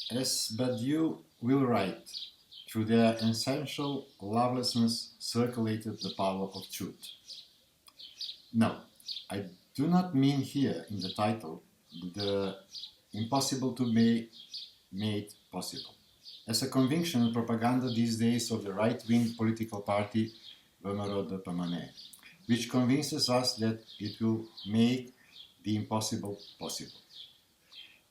As Badiou will write, through their essential lovelessness circulated the power of truth. Now, I do not mean here in the title the impossible to be made possible. As a conviction and propaganda these days of the right-wing political party VMRO de Permanent, which convinces us that it will make the impossible possible.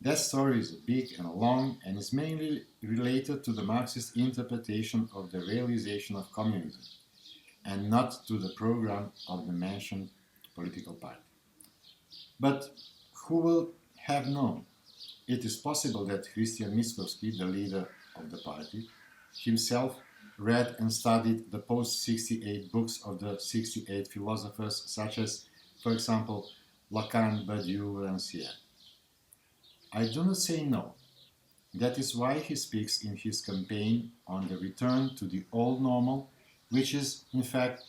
That story is big and long and is mainly related to the Marxist interpretation of the realization of communism and not to the program of the mentioned political party. But who will have known? It is possible that Christian Miskovsky, the leader of the party, himself read and studied the post-68 books of the 68 philosophers such as, for example, Lacan, Badiou, Rancière. I do not say no. That is why he speaks in his campaign on the return to the old normal, which is, in fact,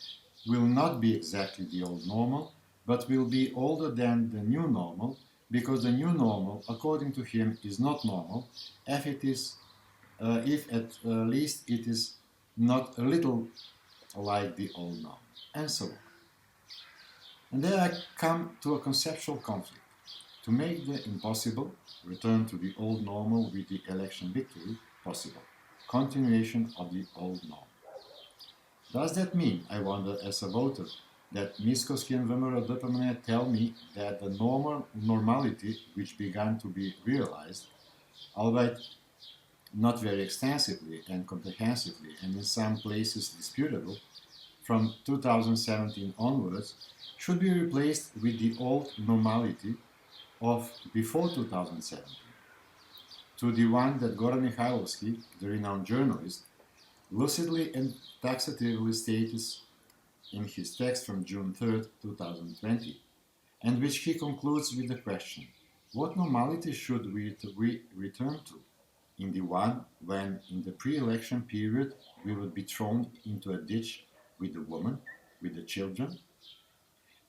will not be exactly the old normal, but will be older than the new normal, because the new normal, according to him, is not normal, if at least it is not a little like the old normal, and so on. And there I come to a conceptual conflict. To make the impossible, return to the old normal with the election victory, possible. Continuation of the old normal. Does that mean, I wonder as a voter, that Miskovsky and VMRO de Permanent tell me that the normality which began to be realized, albeit not very extensively and comprehensively and in some places disputable, from 2017 onwards, should be replaced with the old normality of before 2017, to the one that Goran Mihailovsky, the renowned journalist, lucidly and taxatively states in his text from June 3, 2020, and which he concludes with the question, what normality should we return to? In the one when, in the pre-election period, we would be thrown into a ditch with the woman, with the children?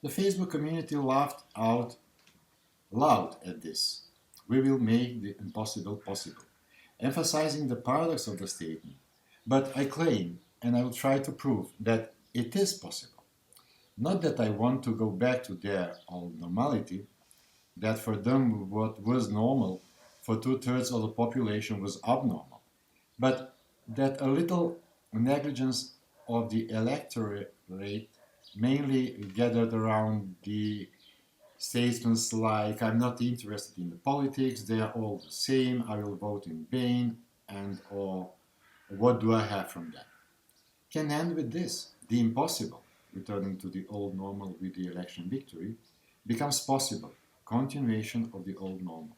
The Facebook community laughed out loud at this. We will make the impossible possible, emphasizing the paradox of the statement. But I claim, and I will try to prove, that it is possible. Not that I want to go back to their old normality, that for them what was normal for 2/3 of the population was abnormal, but that a little negligence of the electorate, mainly gathered around the statements like, I'm not interested in the politics, they are all the same, I will vote in vain, and or what do I have from that? Can end with this. The impossible, returning to the old normal with the election victory, becomes possible, continuation of the old normal.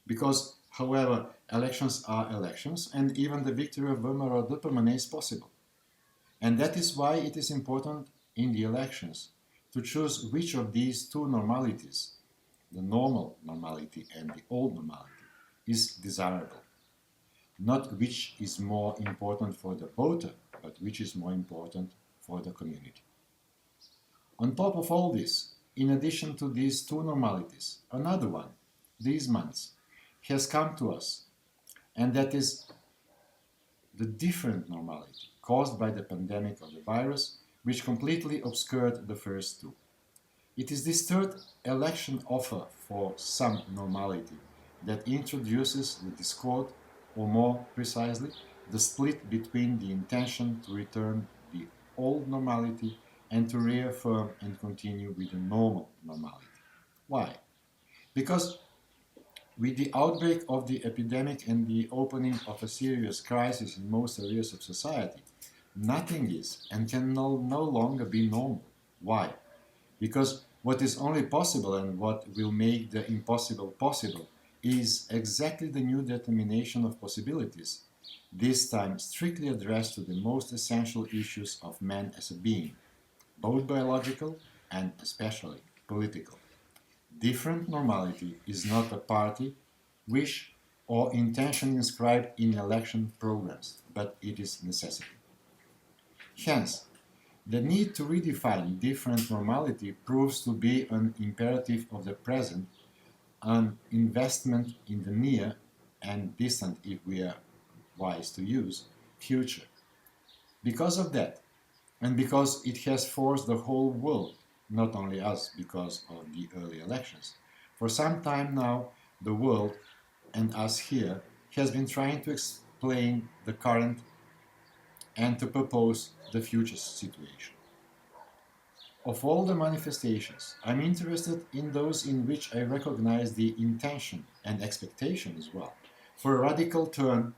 Because, however, elections are elections, and even the victory of VMRO de Permanent is possible. And that is why it is important in the elections to choose which of these two normalities, the normal normality and the old normality, is desirable. Not which is more important for the voter, but which is more important for the community. On top of all this, in addition to these two normalities, another one, these months, has come to us, and that is the different normality caused by the pandemic of the virus, which completely obscured the first two. It is this third election offer for some normality that introduces the discord, or more precisely, the split between the intention to return the old normality and to reaffirm and continue with the normal normality. Why? Because with the outbreak of the epidemic and the opening of a serious crisis in most areas of society, nothing is and can no longer be normal. Why? Because what is only possible and what will make the impossible possible is exactly the new determination of possibilities, this time strictly addressed to the most essential issues of man as a being, both biological and especially political. Different normality is not a party, wish, or intention inscribed in election programs, but it is necessity. Hence, the need to redefine different normality proves to be an imperative of the present, an investment in the near, and distant, if we are wise to use, future. Because of that, and because it has forced the whole world, not only us because of the early elections, for some time now, the world, and us here, has been trying to explain the current and to propose the future situation. Of all the manifestations, I'm interested in those in which I recognize the intention and expectation as well for a radical turn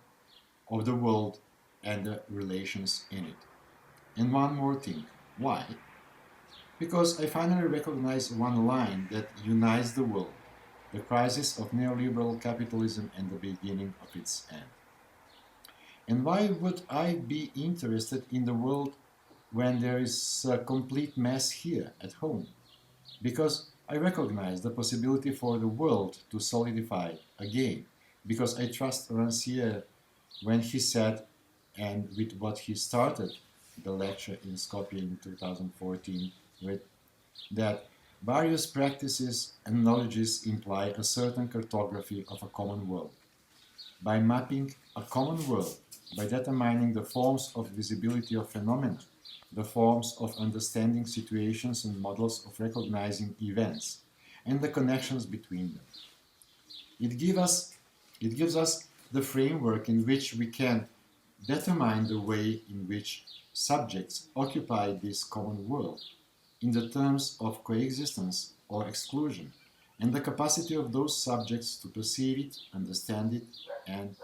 of the world and the relations in it. And one more thing. Why? Because I finally recognize one line that unites the world, the crisis of neoliberal capitalism and the beginning of its end. And why would I be interested in the world when there is a complete mess here at home? Because I recognize the possibility for the world to solidify again, because I trust Rancière when he said, and with what he started the lecture in Skopje in 2014 with, that various practices and knowledges imply a certain cartography of a common world. By mapping a common world, by determining the forms of visibility of phenomena, the forms of understanding situations and models of recognizing events, and the connections between them. It gives us the framework in which we can determine the way in which subjects occupy this common world in the terms of coexistence or exclusion, and the capacity of those subjects to perceive it, understand it, and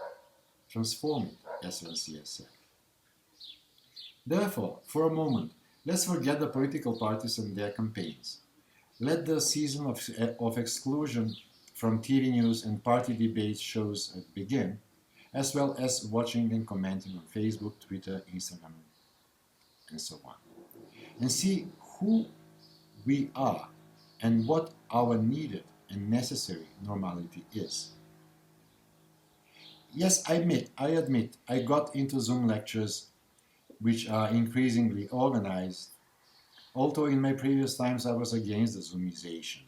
transform it, as Rancière said. Therefore, for a moment, let's forget the political parties and their campaigns. Let the season of exclusion from TV news and party debate shows begin, as well as watching and commenting on Facebook, Twitter, Instagram, and so on. And see who we are and what our needed and necessary normality is. Yes, I admit, I got into Zoom lectures which are increasingly organized, although in my previous times I was against the Zoomization.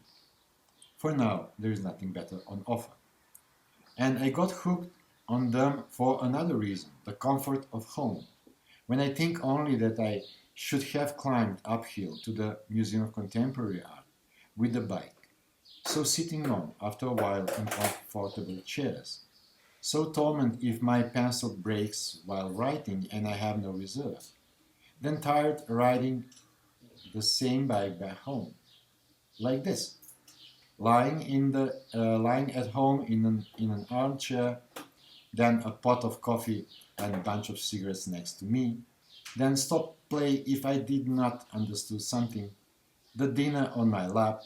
For now, there is nothing better on offer. And I got hooked on them for another reason, the comfort of home. When I think only that I should have climbed uphill to the Museum of Contemporary Art with the bike, so sitting on, after a while, in comfortable chairs, so torment if my pencil breaks while writing and I have no reserve, then tired riding the same bike back home, like this, lying at home in an armchair, then a pot of coffee and a bunch of cigarettes next to me, then stop play if I did not understand something, the dinner on my lap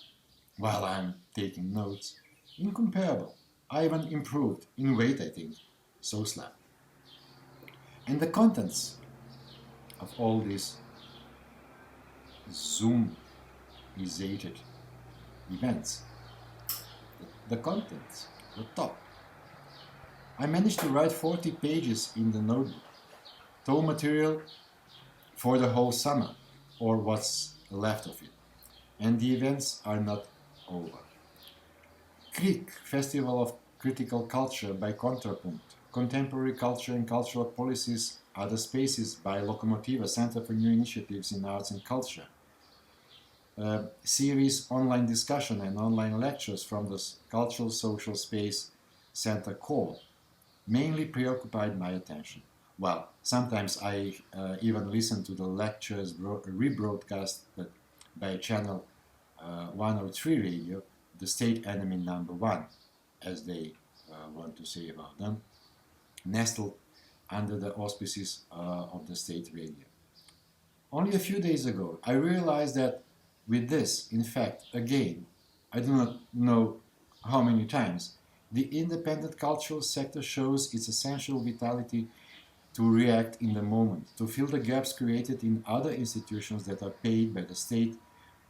while I'm taking notes, incomparable. I even improved in weight, I think, so slap. And the contents of all these Zoom-izated events, the contents, the top. I managed to write 40 pages in the notebook, tow material for the whole summer, or what's left of it, and the events are not over. Critic, Festival of Critical Culture by Contrapunct, Contemporary Culture and Cultural Policies are the spaces by Lokomotiva, Center for New Initiatives in Arts and Culture. Series online discussion and online lectures from the Cultural Social Space Center Call mainly preoccupied my attention. Well, sometimes I even listen to the lectures rebroadcast by channel 103 radio, the state enemy number one, as they want to say about them, nestled under the auspices of the state radio. Only a few days ago, I realized that with this, in fact, again, I do not know how many times, the independent cultural sector shows its essential vitality to react in the moment, to fill the gaps created in other institutions that are paid by the state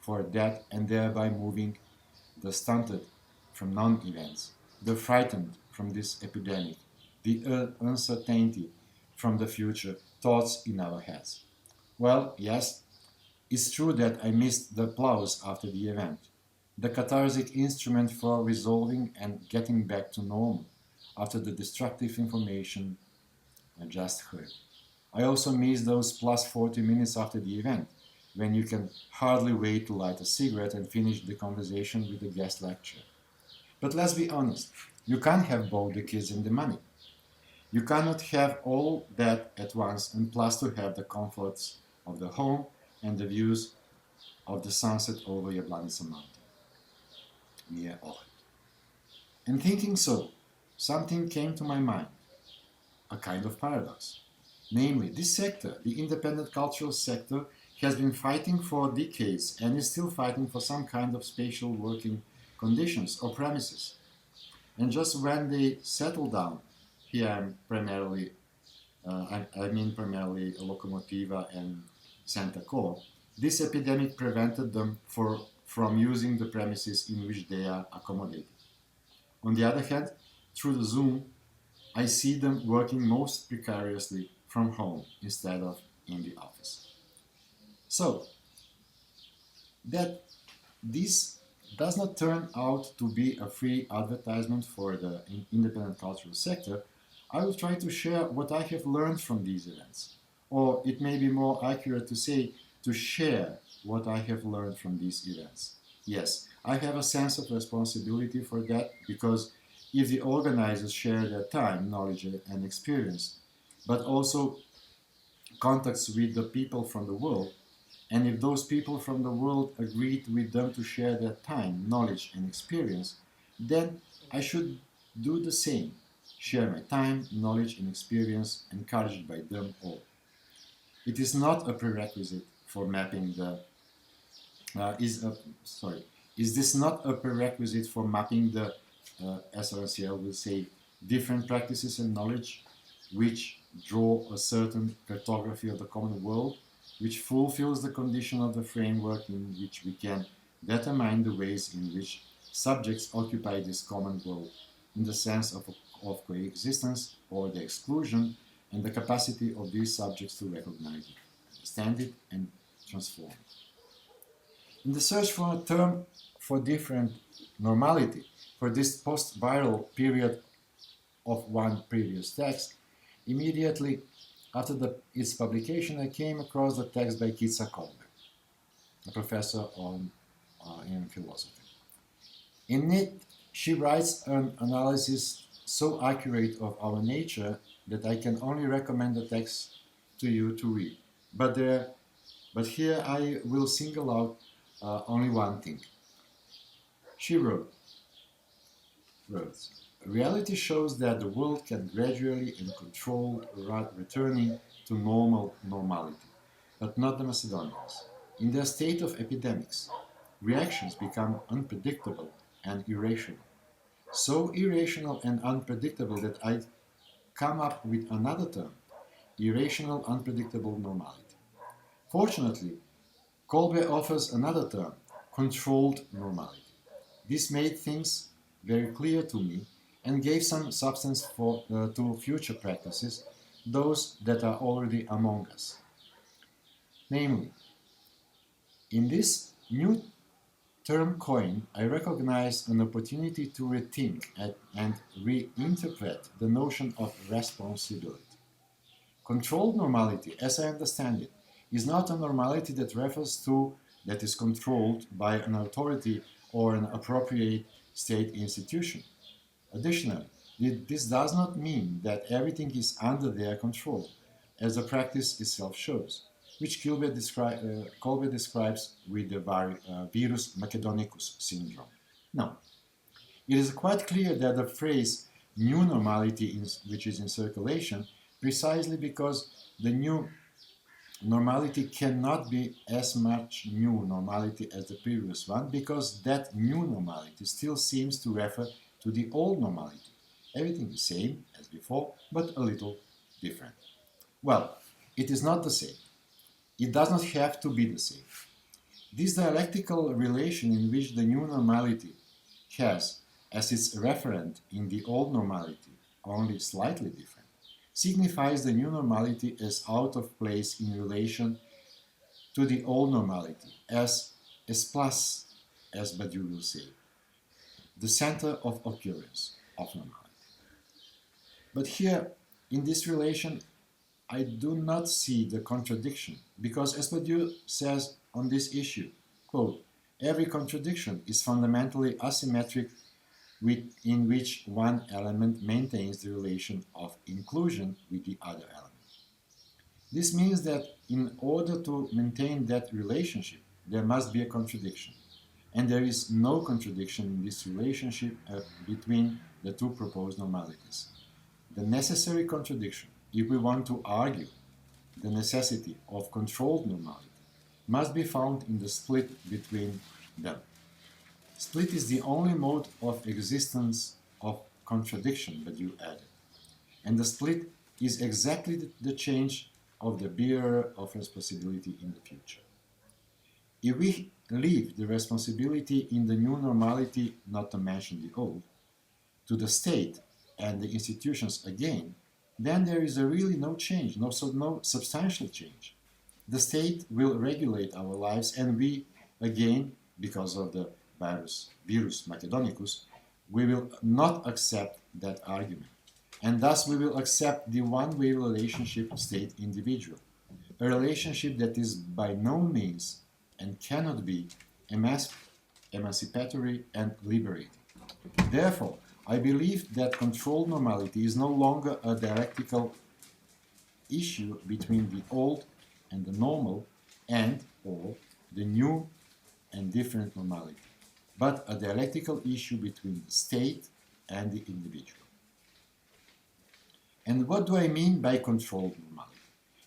for that, and thereby moving the stunted from non-events, the frightened from this epidemic, the uncertainty from the future, thoughts in our heads. Well, yes, it's true that I missed the applause after the event, the cathartic instrument for resolving and getting back to normal. after the destructive information I just heard. I also miss those plus 40 minutes after the event, when you can hardly wait to light a cigarette and finish the conversation with the guest lecturer. But let's be honest, you can't have both the kids and the money. You cannot have all that at once and plus to have the comforts of the home and the views of the sunset over Jablanica mountain, near Ohrid. And thinking so, something came to my mind, a kind of paradox. Namely, this sector, the independent cultural sector, has been fighting for decades and is still fighting for some kind of spatial working conditions or premises. And just when they settle down, here I'm primarily, I mean primarily Lokomotiva and Santa Core, this epidemic prevented them from using the premises in which they are accommodated. On the other hand, through the Zoom, I see them working most precariously from home instead of in the office. So, that this does not turn out to be a free advertisement for the independent cultural sector, I will try to share what I have learned from these events. Or it may be more accurate to say, to share what I have learned from these events. Yes, I have a sense of responsibility for that, because if the organizers share their time, knowledge, and experience, but also contacts with the people from the world, and if those people from the world agreed with them to share their time, knowledge, and experience, then I should do the same. Share my time, knowledge, and experience encouraged by them all. It is not a prerequisite for mapping the is this not a prerequisite for mapping the SRCL will say different practices and knowledge which draw a certain cartography of the common world, which fulfills the condition of the framework in which we can determine the ways in which subjects occupy this common world in the sense of coexistence or the exclusion, and the capacity of these subjects to recognize it, understand it, and transform it. In the search for a term for different normality for this post-viral period of one previous text, immediately after its publication, I came across the text by Kitsa Kolbe, a professor in philosophy. In it, she writes an analysis so accurate of our nature that I can only recommend the text to you to read. But here I will single out only one thing. She wrote, reality shows that the world can gradually and controlled returning to normality, but not the Macedonians. In their state of epidemics, reactions become unpredictable and irrational. So irrational and unpredictable that I come up with another term, irrational unpredictable normality. Fortunately, Kolbe offers another term, controlled normality. This made things very clear to me and gave some substance to future practices, those that are already among us. Namely, in this new term coin, I recognize an opportunity to rethink and reinterpret the notion of responsibility. Controlled normality, as I understand it, is not a normality that refers to that is controlled by an authority or an appropriate state institution. Additionally, this does not mean that everything is under their control, as the practice itself shows, which Kolbe describes with the virus Macedonicus syndrome. Now, it is quite clear that the phrase new normality, which is in circulation, precisely because the new normality cannot be as much new normality as the previous one, because that new normality still seems to refer to the old normality. Everything the same as before, but a little different. Well, it is not the same. It does not have to be the same. This dialectical relation in which the new normality has as its referent in the old normality, only slightly different, signifies the new normality as out of place in relation to the old normality, as plus, as Badiou will say, the center of occurrence of normality. But here, in this relation, I do not see the contradiction, because as Badiou says on this issue, quote, every contradiction is fundamentally asymmetric in which one element maintains the relation of inclusion with the other element. This means that in order to maintain that relationship, there must be a contradiction. And there is no contradiction in this relationship between the two proposed normalities. The necessary contradiction, if we want to argue the necessity of controlled normality, must be found in the split between them. Split is the only mode of existence of contradiction that you added. And the split is exactly the change of the bearer of responsibility in the future. If we leave the responsibility in the new normality, not to mention the old, to the state and the institutions again, then there is really no change, no substantial change. The state will regulate our lives, and we, again, because of the virus Macedonicus, we will not accept that argument. And thus we will accept the one-way relationship state-individual, a relationship that is by no means and cannot be emancipatory and liberating. Therefore, I believe that controlled normality is no longer a dialectical issue between the old and the normal and/or the new and different normality, but a dialectical issue between the state and the individual. And what do I mean by controlled normality?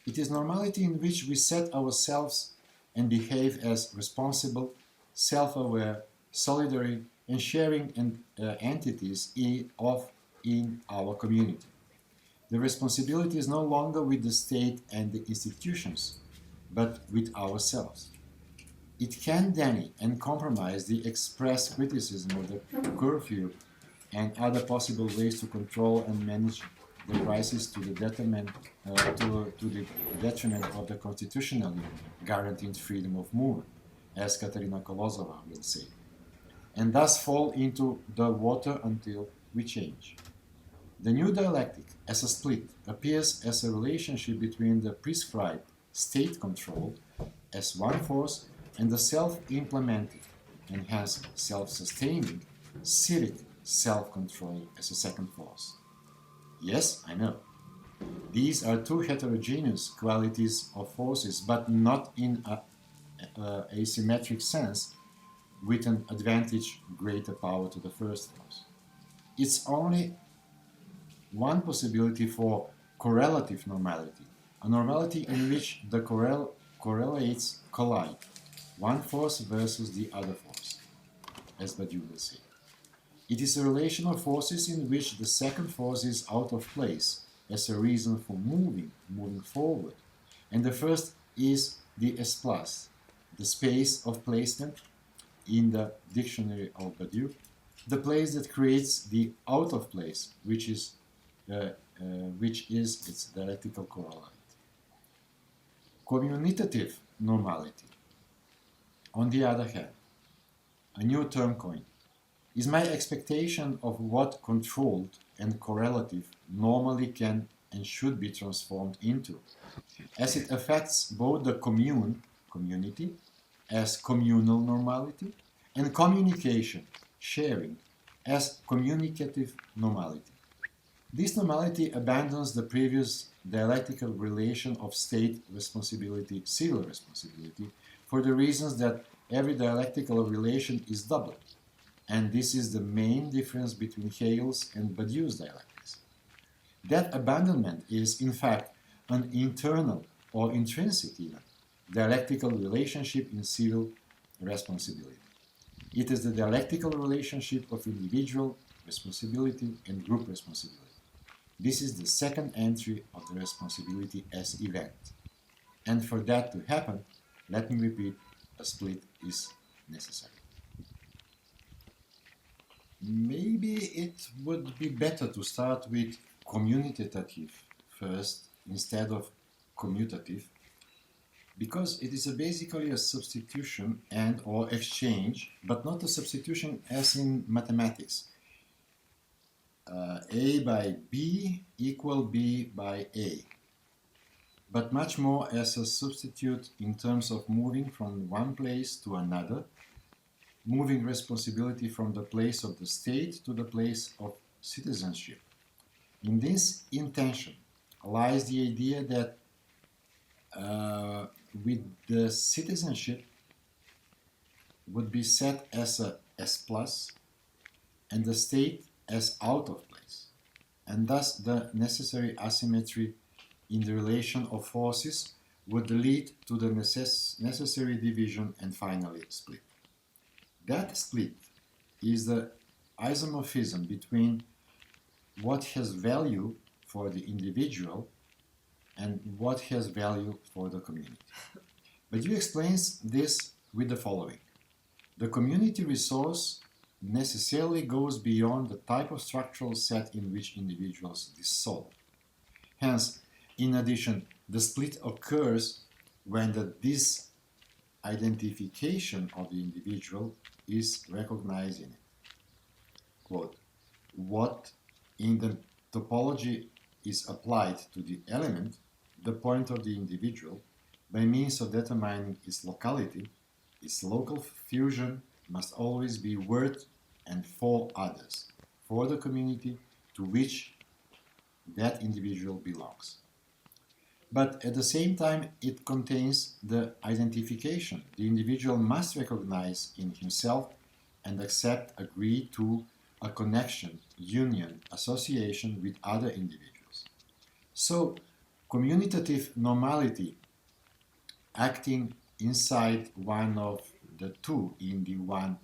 It is normality in which we set ourselves and behave as responsible, self-aware, solidary, and sharing entities in our community. The responsibility is no longer with the state and the institutions, but with ourselves. It can deny and compromise the express criticism of the curfew and other possible ways to control and manage the crisis to the detriment of the constitutionally guaranteed freedom of movement, as Katerina Kolozova will say, and thus fall into the water until we change. The new dialectic, as a split, appears as a relationship between the prescribed state control as one force and the self-implemented and hence self-sustaining civic self-control as a second force. Yes, I know. These are two heterogeneous qualities of forces, but not in an asymmetric sense, with an advantage greater power to the first force. It's only one possibility for correlative normality, a normality in which the correlates collide, one force versus the other force, as Badiou will say. It is a relation of forces in which the second force is out of place as a reason for moving forward, and the first is the espace, the space of placement in the dictionary of Badiou, the place that creates the out of place, which is its dialectical correlate. Communitative normality, on the other hand, a new term coined, is my expectation of what controlled and correlative normally can and should be transformed into, as it affects both the community, as communal normality, and communication, sharing, as communicative normality. This normality abandons the previous dialectical relation of state responsibility, civil responsibility, for the reasons that every dialectical relation is double. And this is the main difference between Hegel's and Badiou's dialectics. That abandonment is, in fact, an internal or intrinsic even dialectical relationship in civil responsibility. It is the dialectical relationship of individual responsibility and group responsibility. This is the second entry of the responsibility as event. And for that to happen, let me repeat, a split is necessary. Maybe it would be better to start with communitative first instead of commutative, because it is basically a substitution and or exchange, but not a substitution as in mathematics. A by B equal B by A, but much more as a substitute in terms of moving from one place to another, moving responsibility from the place of the state to the place of citizenship. In this intention lies the idea that with the citizenship would be set as a S plus and the state as out of place, and thus the necessary asymmetry in the relation of forces would lead to the necessary division and finally split. That split is the isomorphism between what has value for the individual and what has value for the community. Badiou explains this with the following. The community resource necessarily goes beyond the type of structural set in which individuals dissolve. Hence, in addition, the split occurs when the disidentification of the individual is recognized in it. Quote, what in the topology is applied to the element, the point of the individual, by means of determining its locality, its local fusion must always be with and for others, for the community to which that individual belongs. But at the same time, it contains the identification the individual must recognize in himself and accept, agree to a connection, union, association with other individuals. So, communitative normality acting inside one of the two in the one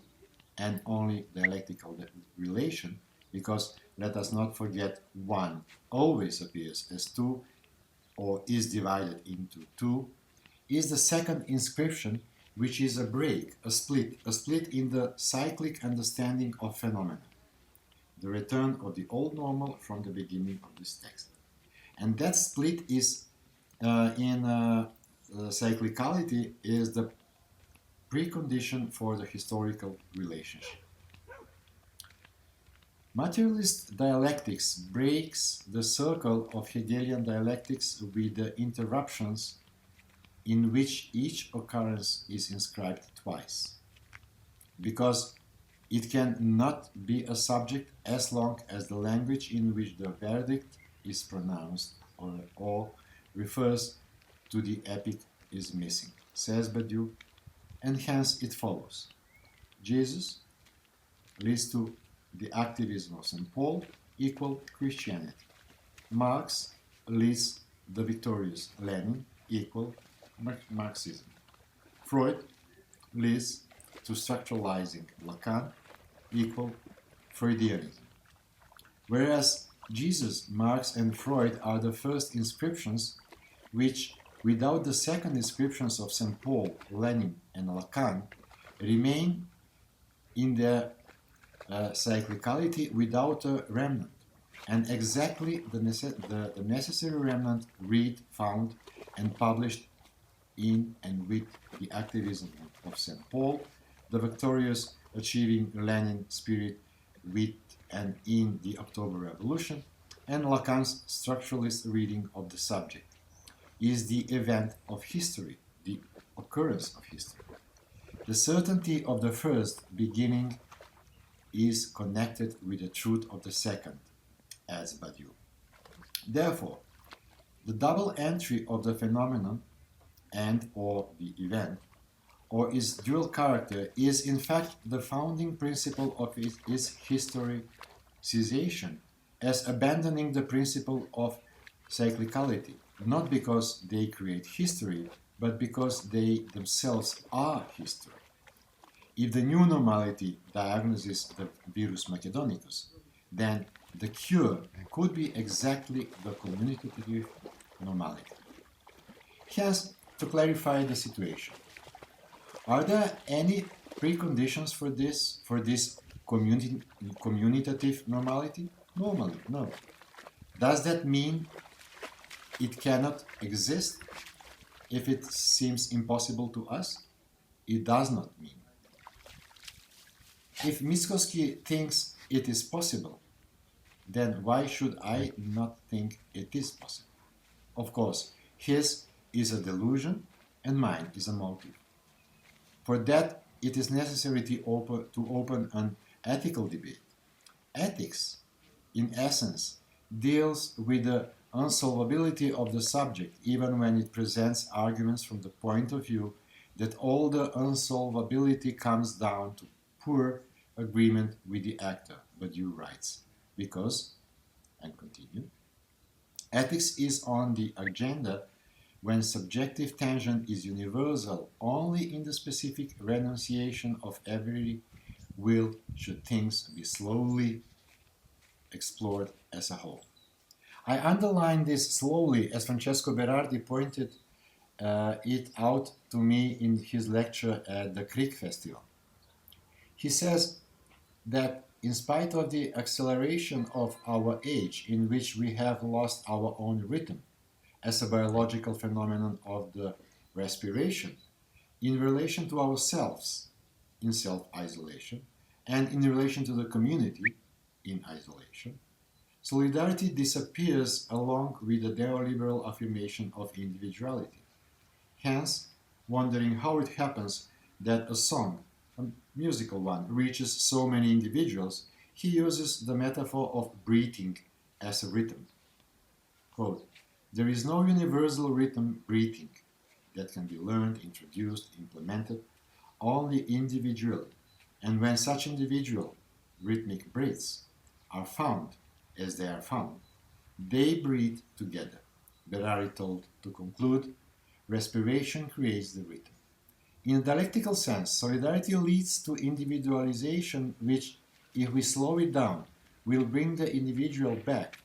and only dialectical relation, because let us not forget one always appears as two or is divided into two, is the second inscription, which is a break, a split in the cyclic understanding of phenomena, the return of the old normal from the beginning of this text. And that split is cyclicality is the precondition for the historical relationship. Materialist dialectics breaks the circle of Hegelian dialectics with the interruptions in which each occurrence is inscribed twice, because it can not be a subject as long as the language in which the verdict is pronounced or refers to the epic is missing, says Badiou, and hence it follows. Jesus leads to the activism of St. Paul equal Christianity. Marx leads the victorious Lenin equal Marxism. Freud leads to structuralizing Lacan equal Freudianism. Whereas Jesus, Marx, and Freud are the first inscriptions which, without the second inscriptions of St. Paul, Lenin, and Lacan, remain in their cyclicality without a remnant, and exactly the necessary remnant read, found, and published in and with the activism of St. Paul, the victorious achieving Lenin spirit with and in the October Revolution, and Lacan's structuralist reading of the subject, is the event of history, the occurrence of history. The certainty of the first beginning is connected with the truth of the second, adds Badiou. Therefore, the double entry of the phenomenon and or the event, or its dual character, is in fact the founding principle of its historicization, as abandoning the principle of cyclicality, not because they create history, but because they themselves are history. If the new normality diagnoses the virus macedonicus, then the cure could be exactly the communicative normality. Hence, to clarify the situation, are there any preconditions for this communitative normality? Normally, no. Does that mean it cannot exist if it seems impossible to us? It does not mean. If Miskovsky thinks it is possible, then why should I not think it is possible? Of course, his is a delusion and mine is a motive. For that, it is necessary to open an ethical debate. Ethics, in essence, deals with the unsolvability of the subject, even when it presents arguments from the point of view that all the unsolvability comes down to poor agreement with the actor, but you writes. Because, and continue, ethics is on the agenda when subjective tension is universal only in the specific renunciation of every will should things be slowly explored as a whole. I underline this slowly as Francesco Berardi pointed it out to me in his lecture at the Critic Festival. He says that in spite of the acceleration of our age in which we have lost our own rhythm as a biological phenomenon of the respiration, in relation to ourselves, in self-isolation, and in relation to the community, in isolation, solidarity disappears along with the neoliberal affirmation of individuality. Hence, wondering how it happens that a song, a musical one, reaches so many individuals, he uses the metaphor of breathing as a rhythm. Quote, there is no universal rhythm breathing that can be learned, introduced, implemented, only individually. And when such individual rhythmic breaths are found, as they are found, they breathe together. Berardi told to conclude, respiration creates the rhythm. In a dialectical sense, solidarity leads to individualization, which, if we slow it down, will bring the individual back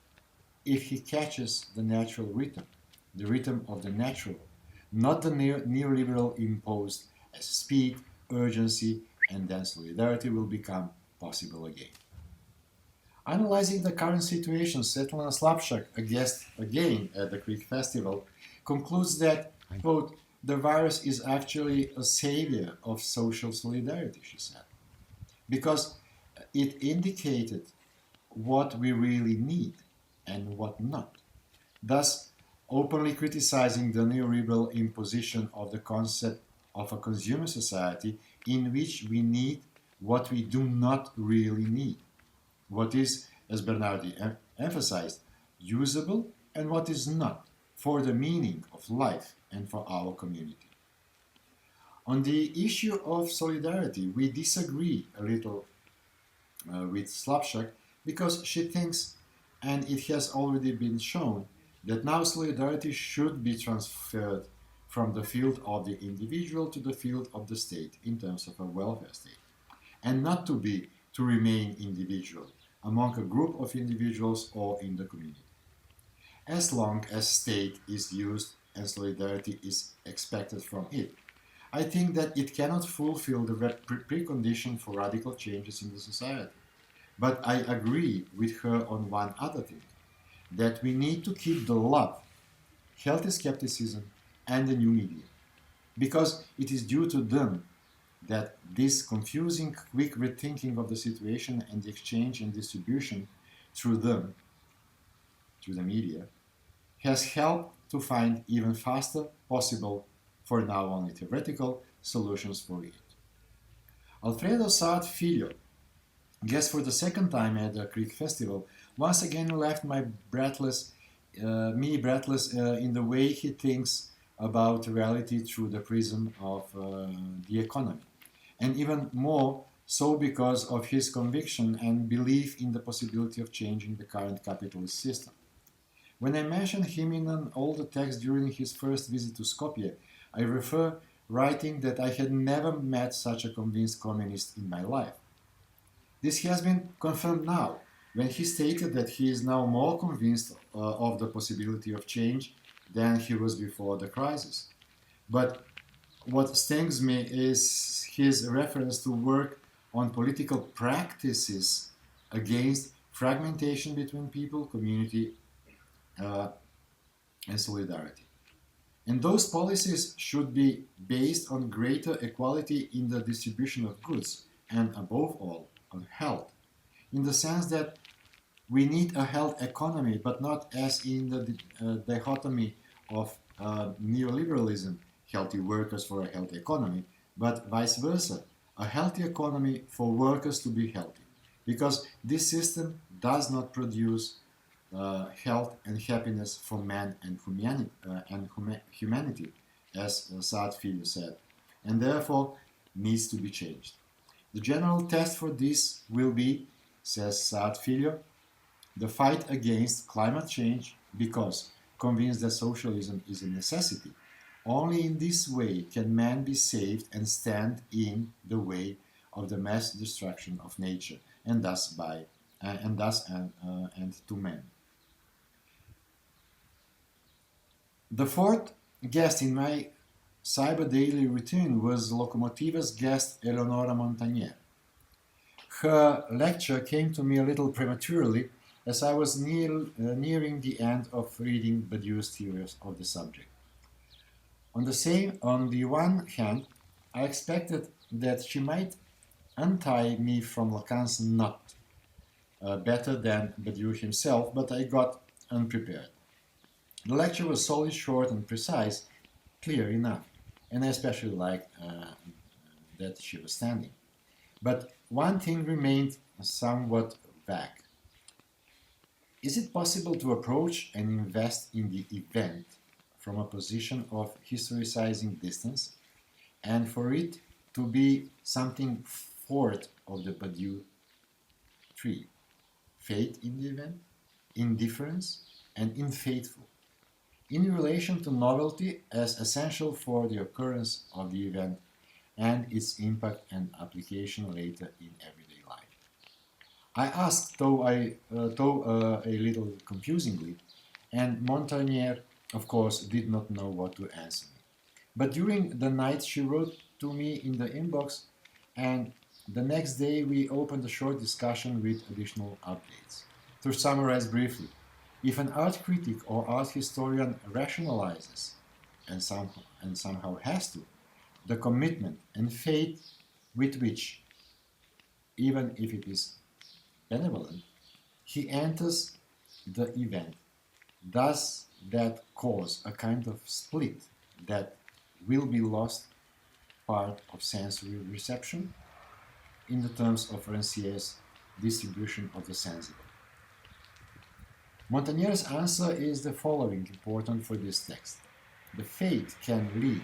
if he catches the natural rhythm, the rhythm of the natural, not the neoliberal imposed as speed, urgency, and then solidarity will become possible again. Analyzing the current situation, Svetlana Slapshak, a guest again at the Critic Festival, concludes that, quote, the virus is actually a savior of social solidarity, she said, because it indicated what we really need and what not, thus openly criticizing the neoliberal imposition of the concept of a consumer society in which we need what we do not really need, what is, as Bernardi emphasized, usable and what is not, for the meaning of life and for our community. On the issue of solidarity, we disagree a little with Slapshak because she thinks, and it has already been shown, that now solidarity should be transferred from the field of the individual to the field of the state in terms of a welfare state, and not to remain individual among a group of individuals or in the community. As long as state is used and solidarity is expected from it, I think that it cannot fulfill the precondition for radical changes in the society. But I agree with her on one other thing, that we need to keep the love, healthy skepticism, and the new media, because it is due to them that this confusing, quick rethinking of the situation and the exchange and distribution through them, through the media, has helped to find even faster possible, for now only theoretical, solutions for it. Alfredo Saad Filho, guest for the second time at the Critic Festival, once again left me breathless in the way he thinks about reality through the prism of the economy, and even more so because of his conviction and belief in the possibility of changing the current capitalist system. When I mentioned him in an older text during his first visit to Skopje, I refer writing that I had never met such a convinced communist in my life. This has been confirmed now, when he stated that he is now more convinced of the possibility of change than he was before the crisis. But what stings me is his reference to work on political practices against fragmentation between people, community, and solidarity. And those policies should be based on greater equality in the distribution of goods and, above all, on health, in the sense that We need a health economy, but not as in the dichotomy of neoliberalism, healthy workers for a healthy economy, but vice versa, a healthy economy for workers to be healthy. Because this system does not produce health and happiness for man and humanity, as Saad Filho said, and therefore needs to be changed. The general test for this will be, says Saad Filho, the fight against climate change, because convinced that socialism is a necessity. Only in this way can man be saved and stand in the way of the mass destruction of nature, and thus to man. The fourth guest in my cyber daily routine was Locomotiva's guest Eleonora Montagnier. Her lecture came to me a little prematurely, as I was nearing the end of reading Badiou's theories of the subject. On the one hand, I expected that she might untie me from Lacan's knot better than Badiou himself, but I got unprepared. The lecture was solid, short, and precise, clear enough, and I especially liked that she was standing. But one thing remained somewhat vague. Is it possible to approach and invest in the event from a position of historicizing distance, and for it to be something fourth of the Badiou tree? Fate in the event, indifference, and unfaithful, in relation to novelty as essential for the occurrence of the event and its impact and application later in everyday life. I asked, though a little confusingly, and Montagnier, of course, did not know what to answer me. But during the night she wrote to me in the inbox, and the next day we opened a short discussion with additional updates. To summarize briefly, if an art critic or art historian rationalizes, and somehow has to, the commitment and faith with which, even if it is benevolent, he enters the event, does that cause a kind of split that will be lost part of sensory reception in the terms of Rancier's distribution of the sensible? Montagnier's answer is the following, important for this text. The fate can lead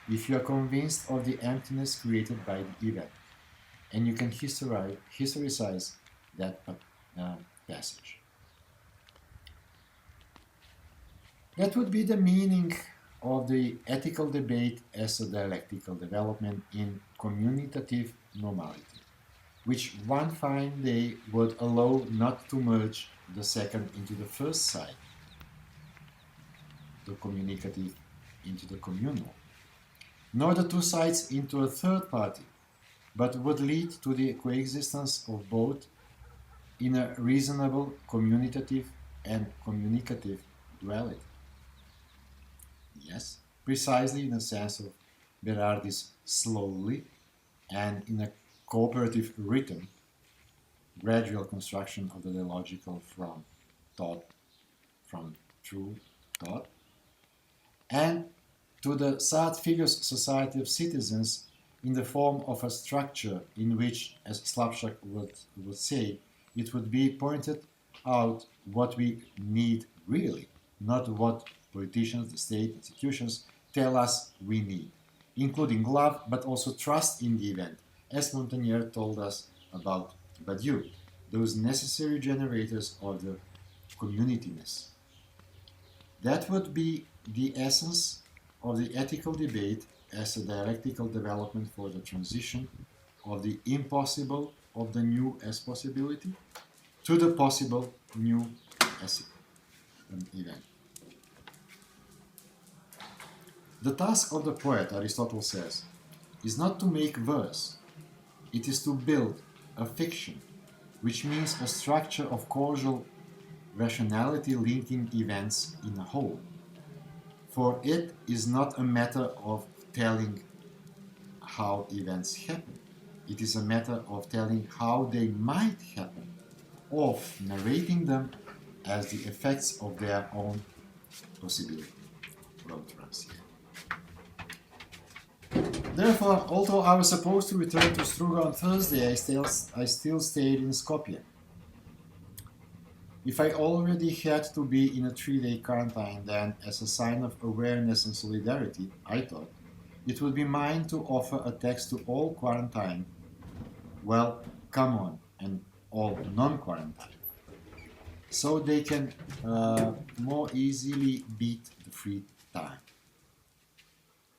if you are convinced of the emptiness created by the event, and you can historicize that passage. That would be the meaning of the ethical debate as a dialectical development in communitative normality, which one fine day would allow not to merge the second into the first side, the communicative into the communal, nor the two sides into a third party, but would lead to the coexistence of both in a reasonable communitative and communicative duality. Yes, precisely in the sense of Berardi's slowly and in a cooperative rhythm, gradual construction of the dialogical from true thought, and to the Saad Filho's society of citizens in the form of a structure in which, as Slapshak would say, it would be pointed out what we need really, not what politicians, the state, institutions tell us we need, including love, but also trust in the event, as Montagnier told us about Badiou, those necessary generators of the communityness. That would be the essence of the ethical debate as a dialectical development for the transition of the impossible of the new as possibility to the possible new as an event. The task of the poet, Aristotle says, is not to make verse, it is to build a fiction, which means a structure of causal rationality linking events in a whole. For it is not a matter of telling how events happen, it is a matter of telling how they might happen, of narrating them as the effects of their own possibility. Therefore, although I was supposed to return to Struga on Thursday, I still stayed in Skopje. If I already had to be in a 3-day quarantine, then as a sign of awareness and solidarity, I thought, it would be mine to offer a text to all quarantined. Well, come on, and all non-quarantined. So they can more easily beat the free time.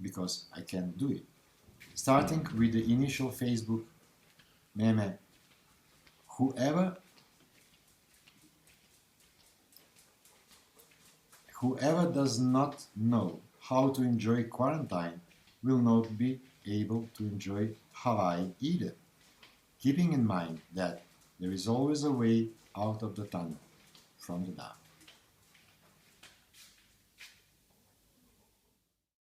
Because I can do it. Starting with the initial Facebook meme, whoever does not know how to enjoy quarantine will not be able to enjoy Hawaii either, keeping in mind that there is always a way out of the tunnel from the dark.